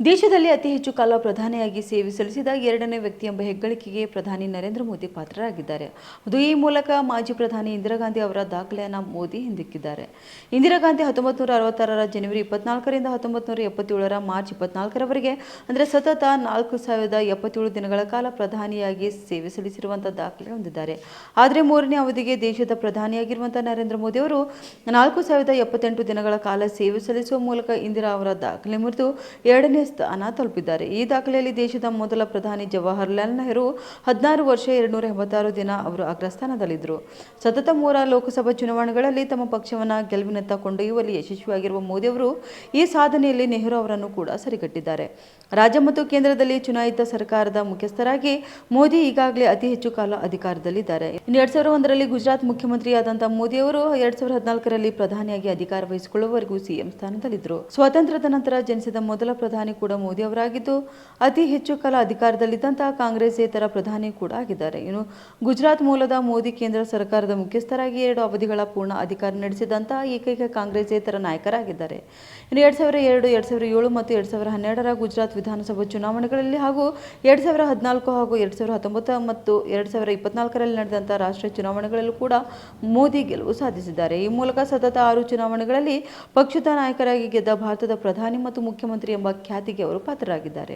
ದೇಶದಲ್ಲಿ ಅತಿ ಹೆಚ್ಚು ಕಾಲ ಪ್ರಧಾನಿಯಾಗಿ ಸೇವೆ ಸಲ್ಲಿಸಿದ ಎರಡನೇ ವ್ಯಕ್ತಿ ಎಂಬ ಹೆಗ್ಗಳಿಕೆಗೆ ಪ್ರಧಾನಿ ನರೇಂದ್ರ ಮೋದಿ ಪಾತ್ರರಾಗಿದ್ದಾರೆ. ಅದು ಈ ಮೂಲಕ ಮಾಜಿ ಪ್ರಧಾನಿ ಇಂದಿರಾ ಗಾಂಧಿ ಅವರ ದಾಖಲೆಯನ್ನು ಮೋದಿ ಹಿಂದಿಕ್ಕಿದ್ದಾರೆ. ಇಂದಿರಾ ಗಾಂಧಿ 1966ರ ಜನವರಿ 24ರಿಂದ 1977ರ ಮಾರ್ಚ್ 24ರವರೆಗೆ ಅಂದರೆ ಸತತ 4077 ದಿನಗಳ ಕಾಲ ಪ್ರಧಾನಿಯಾಗಿ ಸೇವೆ ಸಲ್ಲಿಸಿರುವಂತಹ ದಾಖಲೆ ಹೊಂದಿದ್ದಾರೆ. ಆದರೆ ಮೂರನೇ ಅವಧಿಗೆ ದೇಶದ ಪ್ರಧಾನಿಯಾಗಿರುವಂತಹ ನರೇಂದ್ರ ಮೋದಿ ಅವರು 4078 ದಿನಗಳ ಕಾಲ ಸೇವೆ ಸಲ್ಲಿಸುವ ಮೂಲಕ ಇಂದಿರಾ ಅವರ ದಾಖಲೆ ಮುರಿದು ಎರಡನೇ ಸ್ಥಾನ ತಲುಪಿದ್ದಾರೆ. ಈ ದಾಖಲೆಯಲ್ಲಿ ದೇಶದ ಮೊದಲ ಪ್ರಧಾನಿ ಜವಾಹರ್ಲಾಲ್ ನೆಹರು 16 ವರ್ಷ 286 ದಿನ ಅವರು ಅಗ್ರಸ್ಥಾನದಲ್ಲಿದ್ದರು. ಸತತ 3 ಲೋಕಸಭಾ ಚುನಾವಣೆಗಳಲ್ಲಿ ತಮ್ಮ ಪಕ್ಷವನ್ನು ಗೆಲುವಿನತ್ತ ಕೊಂಡೊಯ್ಯುವಲ್ಲಿ ಯಶಸ್ವಿಯಾಗಿರುವ ಮೋದಿ ಅವರು ಈ ಸಾಧನೆಯಲ್ಲಿ ನೆಹರು ಅವರನ್ನು ಕೂಡ ಸರಿಗಟ್ಟಿದ್ದಾರೆ. ರಾಜ್ಯ ಮತ್ತು ಕೇಂದ್ರದಲ್ಲಿ ಚುನಾಯಿತ ಸರ್ಕಾರದ ಮುಖ್ಯಸ್ಥರಾಗಿ ಮೋದಿ ಈಗಾಗಲೇ ಅತಿ ಹೆಚ್ಚು ಕಾಲ ಅಧಿಕಾರದಲ್ಲಿದ್ದಾರೆ. 2001ರಲ್ಲಿ ಗುಜರಾತ್ ಮುಖ್ಯಮಂತ್ರಿಯಾದಂತಹ ಮೋದಿ ಅವರು 2014ರಲ್ಲಿ ಪ್ರಧಾನಿಯಾಗಿ ಅಧಿಕಾರ ವಹಿಸಿಕೊಳ್ಳುವವರೆಗೂ ಸಿಎಂ ಸ್ಥಾನದಲ್ಲಿದ್ದರು. ಸ್ವಾತಂತ್ರ್ಯದ ನಂತರ ಜನಿಸಿದ ಮೊದಲ ಪ್ರಧಾನಿ ಕೂಡ ಮೋದಿ ಅವರಾಗಿದ್ದು ಅತಿ ಹೆಚ್ಚು ಕಾಲ ಅಧಿಕಾರದಲ್ಲಿದ್ದಂತಹ ಕಾಂಗ್ರೆಸ್ಸೇತರ ಪ್ರಧಾನಿ ಕೂಡ ಆಗಿದ್ದಾರೆ. ಇನ್ನು ಗುಜರಾತ್ ಮೂಲದ ಮೋದಿ ಕೇಂದ್ರ ಸರ್ಕಾರದ ಮುಖ್ಯಸ್ಥರಾಗಿ 2 ಅವಧಿಗಳ ಪೂರ್ಣ ಅಧಿಕಾರ ನಡೆಸಿದಂತಹ ಏಕೈಕ ಕಾಂಗ್ರೆಸ್ಸೇತರ ನಾಯಕರಾಗಿದ್ದಾರೆ. ಇನ್ನು 2002, 2007 ಮತ್ತು 2012ರ ಗುಜರಾತ್ ವಿಧಾನಸಭಾ ಚುನಾವಣೆಗಳಲ್ಲಿ ಹಾಗೂ 2014 ಹಾಗೂ 2019 ಮತ್ತು 2024ರಲ್ಲಿ ನಡೆದಂತಹ ರಾಷ್ಟ್ರೀಯ ಚುನಾವಣೆಗಳಲ್ಲೂ ಕೂಡ ಮೋದಿ ಗೆಲುವು ಸಾಧಿಸಿದ್ದಾರೆ. ಈ ಮೂಲಕ ಸತತ 6 ಚುನಾವಣೆಗಳಲ್ಲಿ ಪಕ್ಷದ ನಾಯಕರಾಗಿ ಗೆದ್ದ ಭಾರತದ ಪ್ರಧಾನಿ ಮತ್ತು ಮುಖ್ಯಮಂತ್ರಿ ಎಂಬ ಖ್ಯಾತಿಗೆ ಅವರು ಪಾತ್ರರಾಗಿದ್ದಾರೆ.